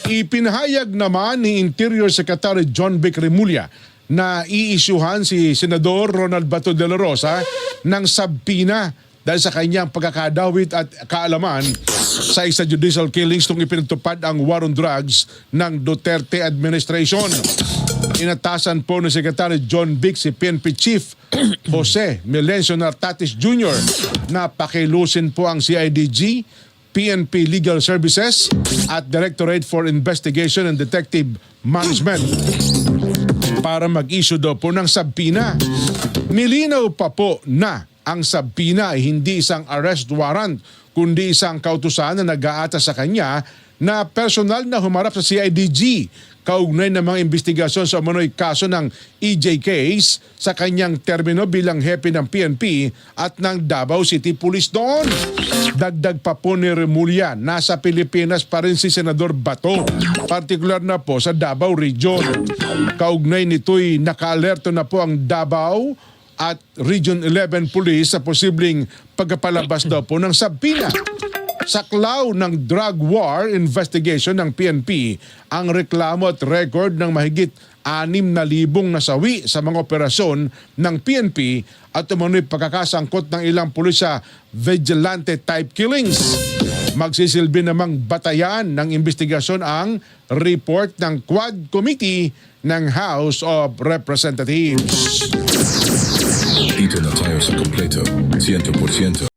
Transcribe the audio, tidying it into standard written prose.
Ipinahayag naman ni Interior Secretary John Vic Remulla na iisyuhan si Senador Ronald Bato de la Rosa ng sabpina dahil sa kanyang pagkakadawit at kaalaman sa extrajudicial killings nung ipinatupad ang war on drugs ng Duterte administration. Inatasan po ni Secretary John Vic si PNP Chief Jose Melencio Nartatis Jr. na pakilusin po ang CIDG, PNP Legal Services at Directorate for Investigation and Detective Management para mag-issue daw po ng sabpina. Nilinaw pa po na ang sabpina ay hindi isang arrest warrant kundi isang kautusan na nag-aata sa kanya na personal na humarap sa CIDG kaugnay ng mga investigasyon sa umano'y kaso ng EJ case sa kanyang termino bilang hepe ng PNP at ng Davao City Police noon. Dagdag pa po ni Remulla, nasa Pilipinas pa rin si Senador Bato, partikular na po sa Davao Region. Kaugnay nito'y naka-alerto na po ang Davao at Region 11 Police sa posibleng pagpapalabas daw po ng sabpina. Sa klaw ng drug war investigation ng PNP, ang reklamo at record ng mahigit 6,000 nasawi sa mga operasyon ng PNP at umano'y pagkakasangkot ng ilang pulis sa vigilante type killings. Magsisilbi namang batayan ng investigasyon ang report ng Quad Committee ng House of Representatives. Ito na tayo sa kompleto, 100%.